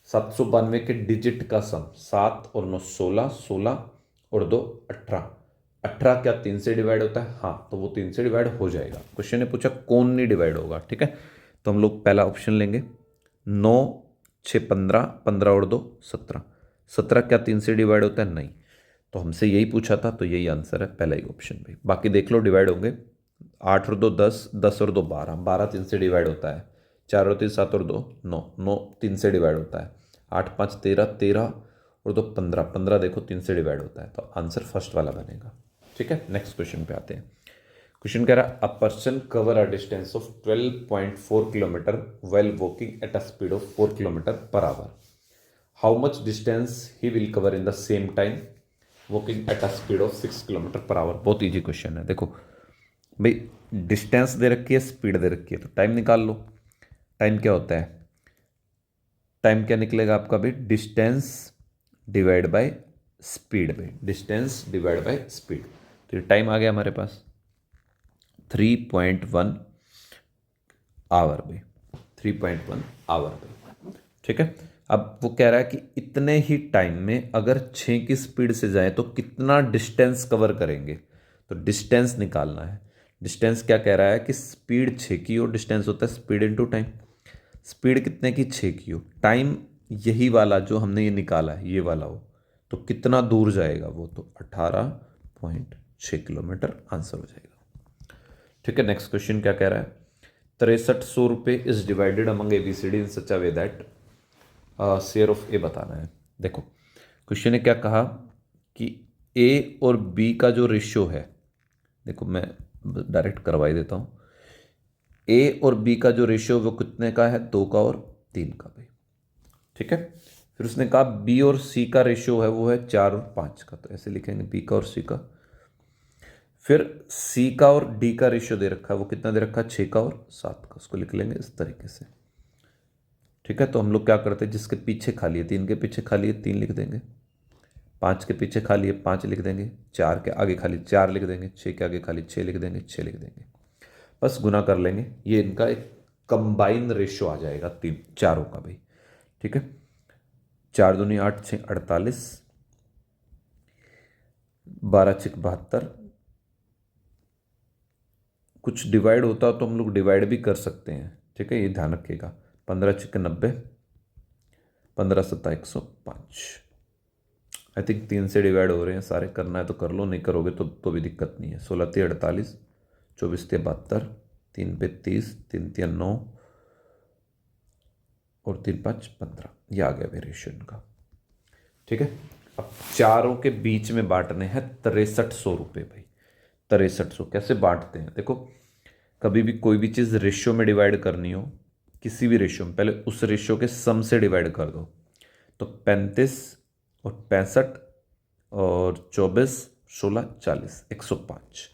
792 के डिजिट का सम 7 और 9 16, 16 और 2 18, 18 क्या 3 से डिवाइड होता है? हाँ, तो वो 3 से डिवाइड हो जाएगा। क्वेश्चन ने पूछा कौन नहीं डिवाइड होगा, ठीक है, तो हम लोग पहला ऑप्शन लेंगे। 9 6 15, 15 और 2 17, 17 क्या 3 से डिवाइड होता है? नहीं, तो हमसे यही पूछा था, तो यही आंसर है पहला ही ऑप्शन भाई। बाकी देख लो डिवाइड होंगे, 8 और 2 10, 10 और 2 12, 12 3 से डिवाइड होता है, 4 और 3 7 और 2 9, 9 3 से डिवाइड होता है, 8 5 13, 13 और 2 15, 15 देखो 3 से डिवाइड होता है, तो आंसर फर्स्ट वाला बनेगा। ठीक है, नेक्स्ट क्वेश्चन पे आते हैं। क्वेश्चन कह रहा है a person cover a distance of 12.4 kilometre well walking at a speed of 4 kilometre per hour, how much distance he will cover in the same time walking at a speed of 6 kilometre per hour. बहुत easy question है। देखो भाई, distance दे रखी है, speed दे रखी है, तो time निकाल लो। टाइम क्या होता है? टाइम क्या निकलेगा आपका भाई? डिस्टेंस डिवाइड बाय स्पीड भाई, डिस्टेंस डिवाइड बाय स्पीड। तो ये टाइम आ गया हमारे पास 3.1 आवर भाई, 3.1 आवर भाई। ठीक है, अब वो कह रहा है कि इतने ही टाइम में अगर 6 की स्पीड से जाए तो कितना डिस्टेंस कवर करेंगे, तो डिस्टेंस निकालना है। डिस्टेंस क्या कह रहा है कि स्पीड 6 की हो, डिस्टेंस होता है स्पीड इनटू टाइम। स्पीड कितने की? 6 की हो, टाइम यही वाला जो हमने ये निकाला है ये वाला हो, तो कितना दूर जाएगा वो? तो 18.6 किलोमीटर आंसर हो जाएगा। ठीक है, नेक्स्ट क्वेश्चन क्या कह रहा है? 6300 रुपये is divided among ABCD in such a way that share of A बताना है। देखो क्वेश्चन ने क्या कहा कि ए और बी का जो रेशियो है, देखो मैं डायरेक्ट करवाई देता हूँ। ए और बी का जो रेशियो वो कितने का है? 2 का और 3 का भाई। ठीक है, फिर उसने कहा बी और सी का रेशियो है वो है 4 और 5 का, तो ऐसे लिखेंगे बी का और सी का। फिर सी का और डी का रेशियो दे रखा है, वो कितना दे रखा है? 6 का और 7 का, उसको लिख लेंगे इस तरीके से। ठीक है, तो हम लोग क्या करते हैं, जिसके पीछे खाली है, 3 के पीछे खाली है 3 लिख देंगे, 5 के पीछे खाली है 5 लिख देंगे, 4 के आगे खाली 4 लिख देंगे, 6 के आगे खाली 6 लिख देंगे, 6 लिख देंगे, बस गुना कर लेंगे। ये इनका एक कंबाइन रेशियो आ जाएगा तीन चारों का भाई। ठीक है, 4 दूनी 8, 6 48, 12 6 72। कुछ डिवाइड होता है तो हम लोग डिवाइड भी कर सकते हैं, ठीक है, ये ध्यान रखिएगा। 15 6 90, 15 7 105। आई थिंक 3 से डिवाइड हो रहे हैं सारे, करना है तो कर लो, नहीं करोगे तो भी दिक्कत नहीं है। 16 3 48, 24 3 72, 3 पे 30, 3 3 9 और 3 5 15, ये आ गया वेरिएशन का। ठीक है, अब चारों के बीच में बांटने हैं 6300 रुपये भाई। 6300 कैसे बांटते हैं? देखो कभी भी कोई भी चीज़ रेशियो में डिवाइड करनी हो, किसी भी रेशियो में, पहले उस रेशियो के सम से डिवाइड कर दो। तो 35 और 65 और 24 16 40, 105।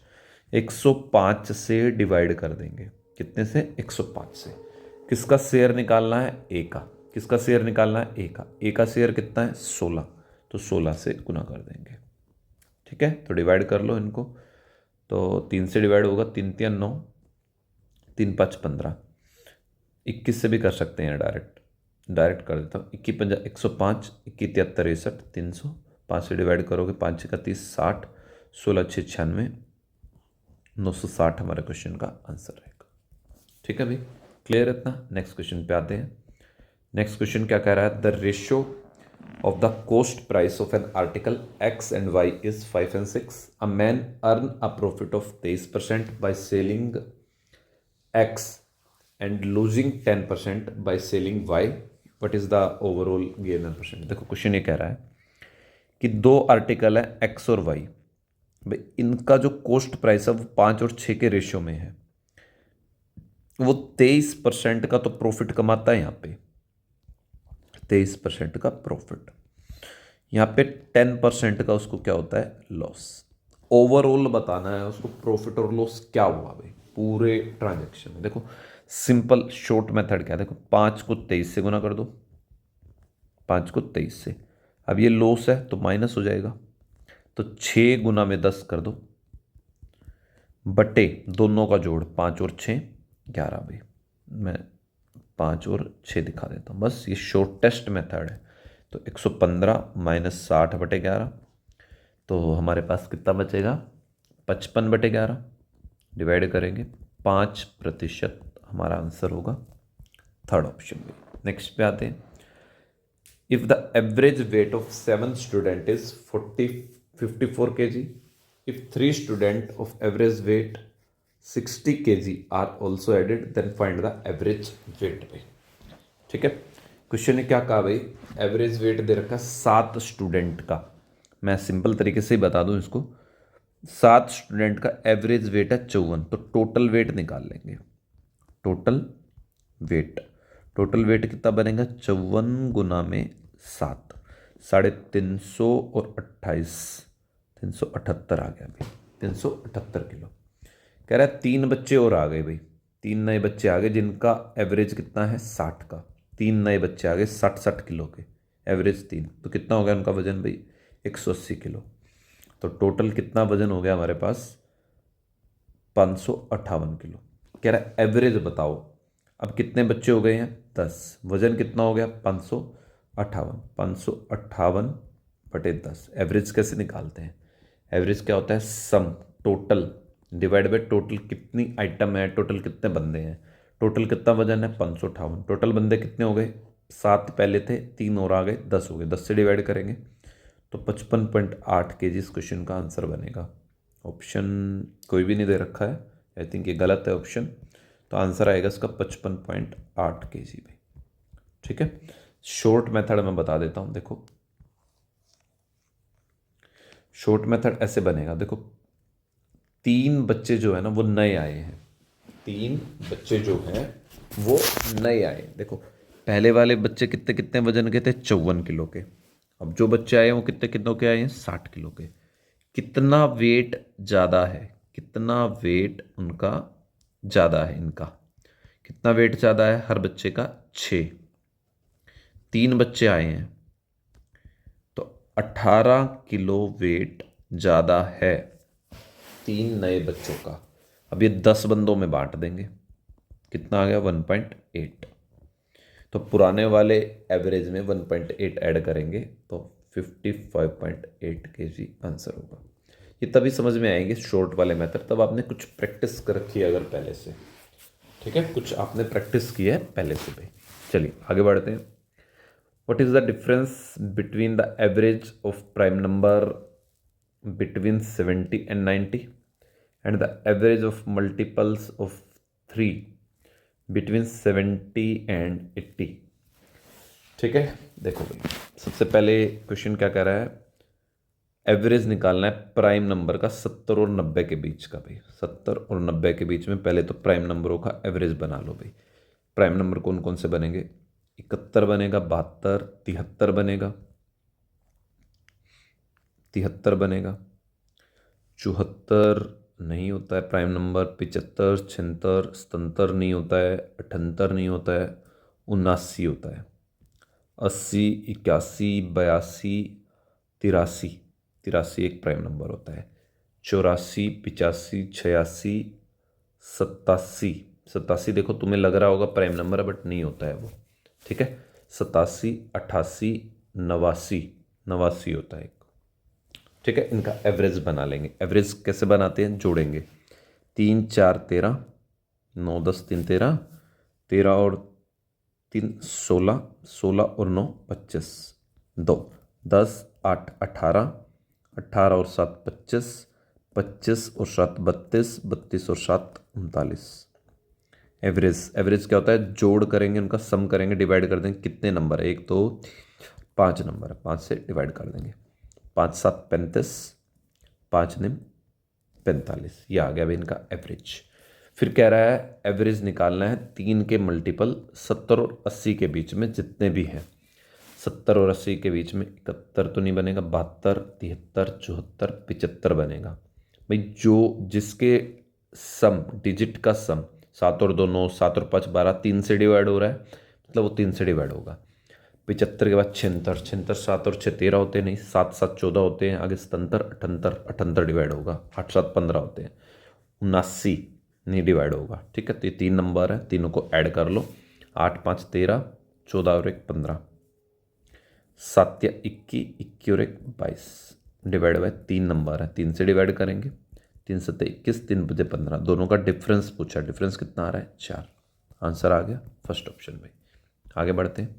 105 से डिवाइड कर देंगे, कितने से? 105 से। किसका शेयर निकालना है? ए का। किसका शेयर निकालना है? ए का। ए का शेयर कितना है? 16, तो 16 से गुना कर देंगे। ठीक है, तो डिवाइड कर लो इनको, तो 3 से डिवाइड होगा, 3 3 9, 3 5 15, 21 से भी कर सकते हैं डायरेक्ट, डायरेक्ट कर देता हूँ। 21 पंजा 105, 21 73 63, 300, 5 से डिवाइड करोगे, 5 6 30 60, 16 6 96, 960 हमारे क्वेश्चन का आंसर रहेगा। ठीक है भाई, क्लियर इतना? नेक्स्ट क्वेश्चन पे आते हैं। नेक्स्ट क्वेश्चन क्या कह रहा है? The ratio of the cost price of an article X and Y is 5 and 6. A man earn a profit of 23% by selling X and losing 10% by selling Y. What is the overall gain and percent? देखो question ये कह रहा है कि दो article है X और Y भाई, इनका जो कॉस्ट प्राइस है वो 5 और 6 के रेशियो में है। वो 23% का तो प्रॉफिट कमाता है यहाँ पे, 23% का प्रॉफिट। यहाँ पे 10% का उसको क्या होता है? लॉस। ओवरऑल बताना है उसको प्रॉफिट और लॉस क्या हुआ भाई पूरे ट्रांजैक्शन में। देखो सिंपल शॉर्ट मेथड क्या है, देखो 5 को 23 से गुना कर दो, 5 को 23 से। अब ये लॉस है तो माइनस हो जाएगा, तो 6 गुना में 10 कर दो, बटे दोनों का जोड़ 5 और 6 11 भाई। मैं 5 और 6 दिखा देता हूँ, बस ये शॉर्टेस्ट मेथड है। तो 115 माइनस 60/11, तो हमारे पास कितना बचेगा 55/11। डिवाइड करेंगे 5% हमारा आंसर होगा थर्ड ऑप्शन में। नेक्स्ट पे आते हैं। If the average weight of 7 student is 54 kg, if 3 student of average weight 60 kg are also added, then find the average weight भाई। ठीक है, क्वेश्चन ने क्या कहा भाई, एवरेज वेट दे रखा 7 स्टूडेंट का। मैं सिंपल तरीके से ही बता दूं इसको, 7 स्टूडेंट का एवरेज वेट है 54, तो टोटल वेट निकाल लेंगे। टोटल वेट, टोटल वेट कितना बनेगा 54 गुना में 7, 350 और 28, 378 आ गया भाई, 378 किलो। कह रहा है 3 बच्चे और आ गए भाई, 3 नए बच्चे आ गए जिनका एवरेज कितना है 60 का। 3 नए बच्चे आ गए 60 किलो के, एवरेज 3, तो कितना हो गया उनका वजन भाई 180 किलो। तो टोटल कितना वजन हो गया हमारे पास 558 किलो। कह रहा है एवरेज बताओ। अब कितने बच्चे हो गए हैं 10, वजन कितना हो गया 558, 558/10। एवरेज कैसे निकालते हैं, एवरेज क्या होता है sum total divide by total कितनी आइटम है, टोटल कितने बंदे हैं, टोटल कितना वजन है 558, टोटल बंदे कितने हो गए 7 पहले थे, 3 और आ गए 10 हो गए, 10 से डिवाइड करेंगे तो 55.8 kg इस क्वेश्चन का आंसर बनेगा। ऑप्शन कोई भी नहीं दे रखा है, आई थिंक ये गलत है ऑप्शन, तो आंसर आएगा इसका 55.8 kg भाई। ठीक है, शॉर्ट मेथड मैं बता देता हूँ। देखो शॉर्ट मेथड ऐसे बनेगा, देखो 3 बच्चे जो है ना वो नए आए हैं, 3 बच्चे जो हैं वो नए आए। देखो पहले वाले बच्चे कितने कितने वजन के थे 54 किलो के, अब जो बच्चे आए हैं वो कितने कितनों के आए हैं 60 किलो के। कितना वेट ज़्यादा है, कितना वेट उनका ज़्यादा है, इनका कितना वेट ज़्यादा है हर बच्चे का 6। 3 बच्चे आए हैं तो 18 किलो वेट ज़्यादा है 3 नए बच्चों का। अब ये 10 बंदों में बांट देंगे, कितना आ गया 1.8, तो पुराने वाले एवरेज में 1.8 ऐड करेंगे तो 55.8 kg आंसर होगा। ये तभी समझ में आएंगे शॉर्ट वाले मेथड, तब आपने कुछ प्रैक्टिस कर रखी है अगर पहले से। ठीक है, कुछ आपने प्रैक्टिस की है पहले से भाई। चलिए आगे बढ़ते हैं। What is the difference between the average of prime number between 70 and 90 and the average of multiples of 3 between 70 and 80? ठीक है, देखो भाई सबसे पहले क्वेश्चन क्या कह रहा है, एवरेज निकालना है प्राइम नंबर का 70 और 90 के बीच का भाई। 70 और 90 के बीच में पहले तो प्राइम नंबरों का एवरेज बना लो भाई। प्राइम नंबर कौन कौन से बनेंगे, 71 बनेगा, 72, 73 बनेगा, 73 बनेगा, 74 नहीं होता है प्राइम नंबर, 75, 76, 77 नहीं होता है, 78 नहीं होता है, 79 होता है, 80, 81, 82, 83, 83 एक प्राइम नंबर होता है, 84, 85, 86, 87, 87 देखो तुम्हें लग रहा होगा प्राइम नंबर है बट नहीं होता है वो। ठीक है, 87, 88, 89, 89 होता है। ठीक है, इनका एवरेज बना लेंगे। एवरेज कैसे बनाते हैं, जोड़ेंगे 3 4 13, 9 10 3 13, 13 और 3 16, 16 और 9 25, 2 10 8 18, 18 और 7 25, 25 और 7 32, 32 और 7 39। एवरेज, एवरेज क्या होता है, जोड़ करेंगे उनका, सम करेंगे, डिवाइड कर देंगे, कितने नंबर है 1 2 5 नंबर है, 5 से डिवाइड कर देंगे, 5 7 35, 5 9 45, ये आ गया भाई इनका एवरेज। फिर कह रहा है एवरेज निकालना है 3 के मल्टीपल 70 और 80 के बीच में जितने भी हैं। 70 और 80 के बीच में 71 तो नहीं बनेगा, 72, 73, 74, 75 बनेगा भाई। जो जिसके सम डिजिट का सम 7 और 2 9, 7 और 5 12, 3 से डिवाइड हो रहा है, मतलब वो 3 से डिवाइड होगा। 75 के बाद 76, 76 7 और 6 13 होते हैं, नहीं 7 7 14 होते हैं, आगे 77 78, 78 डिवाइड होगा, 8 7 15 होते हैं। 79 नहीं डिवाइड होगा। ठीक है, तो ये 3 नंबर है, तीनों को ऐड कर लो। 8 5 13, 14 और 1 15, 7 या 21, 21 और 1 22, डिवाइड बाय 3 नंबर है, 3 से डिवाइड करेंगे। 3 7 21, 3 बजे 15, दोनों का डिफरेंस पूछा, डिफरेंस कितना आ रहा है 4। आंसर आ गया फर्स्ट ऑप्शन भाई। आगे बढ़ते हैं।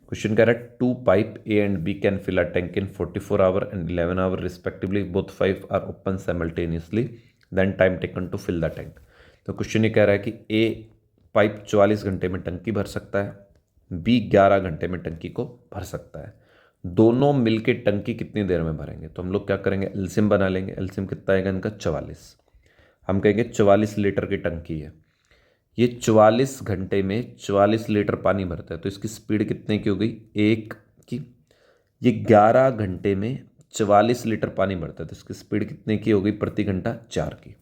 क्वेश्चन कह रहा है 2 pipe A and B can fill a tank in 44 hour and 11 hour respectively, both 5 are open simultaneously, then time taken to fill the tank. तो क्वेश्चन ये कह रहा है कि ए पाइप 44 घंटे में टंकी भर सकता है, बी 11 घंटे में टंकी को भर सकता है। दोनों मिलके टंकी कितनी देर में भरेंगे? तो हम लोग क्या करेंगे, एलसीएम बना लेंगे। एलसीएम कितना आएगा इनका 44। हम कहेंगे 44 लीटर की टंकी है, ये 44 घंटे में 44 लीटर पानी भरता है, तो इसकी स्पीड कितने की हो गई, 1 की। ये 11 घंटे में 44 लीटर पानी भरता है, तो इसकी स्पीड कितने की हो गई प्रति घंटा, 4 की।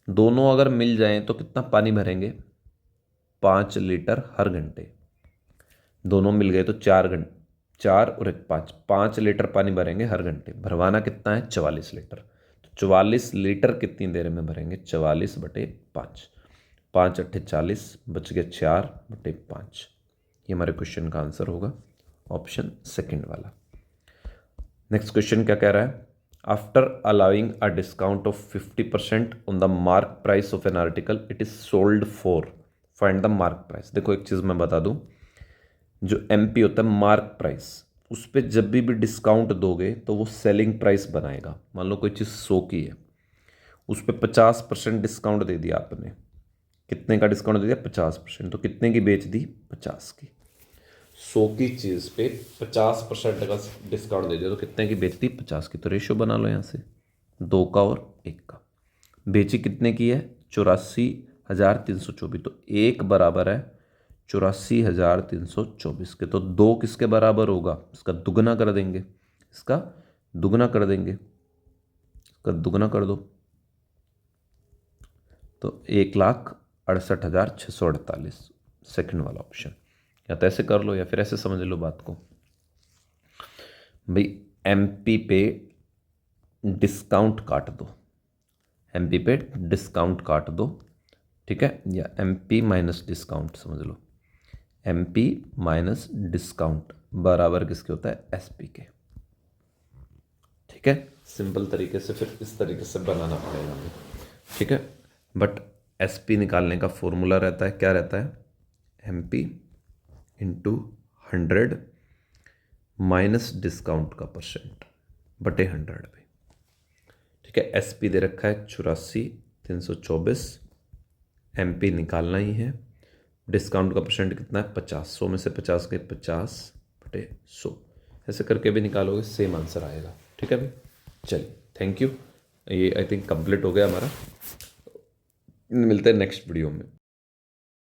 दोनों अगर मिल जाएं तो कितना पानी भरेंगे, 5 लीटर हर घंटे। दोनों मिल गए तो 4 और 1 5, 5 लीटर पानी भरेंगे हर घंटे। भरवाना कितना है, 44 लीटर। तो 44 लीटर कितनी देर में भरेंगे, 44/5, 5 8 40, बच गया 4/5। ये हमारे क्वेश्चन का आंसर होगा ऑप्शन सेकंड वाला। नेक्स्ट क्वेश्चन क्या कह रहा है, after allowing a discount of 50% on the mark price of an article it is sold for, find the mark price. देखो एक चीज़ मैं बता दूं, जो एमपी होता है मार्क प्राइस, उस पर जब भी डिस्काउंट दोगे तो वो सेलिंग प्राइस बनाएगा। मान लो कोई चीज़ 100 की है, उस पर 50% डिस्काउंट दे दिया आपने। कितने का डिस्काउंट दे दिया, 50%। तो कितने की बेच दी, 50 की। 100 की चीज़ पे 50% का डिस्काउंट दे दिया तो कितने की बेच दी, 50 की। तो रेशियो बना लो यहाँ से, 2 का और 1 का। बेची कितने की है, 84,324। तो 1 बराबर है 84,324 के। तो 2 किसके बराबर होगा, इसका दुगना कर देंगे, इसका दुगना कर देंगे, इसका दुगना कर दो तो 1,68,648, सेकंड वाला ऑप्शन। या तो ऐसे कर लो या फिर ऐसे समझ लो बात को, भाई एमपी पे डिस्काउंट काट दो, एमपी पे डिस्काउंट काट दो, ठीक है, या एमपी माइनस डिस्काउंट समझ लो। एमपी माइनस डिस्काउंट बराबर किसके होता है, एसपी के। ठीक है, सिंपल तरीके से फिर इस तरीके से बनाना पड़ेगा हमें। ठीक है, बट एसपी निकालने का फॉर्मूला रहता है, क्या रहता है, एमपी इंटू 100 माइनस डिस्काउंट का परसेंट बटे 100 पे। ठीक है, एसपी दे रखा है 84,324, एमपी निकालना ही है। डिस्काउंट का परसेंट कितना है, 50, 100 में से 50 के 50/100, ऐसे करके भी निकालोगे सेम आंसर आएगा। ठीक है भाई, चलिए थैंक यू। ये आई थिंक कंप्लीट हो गया हमारा, मिलते हैं नेक्स्ट वीडियो में।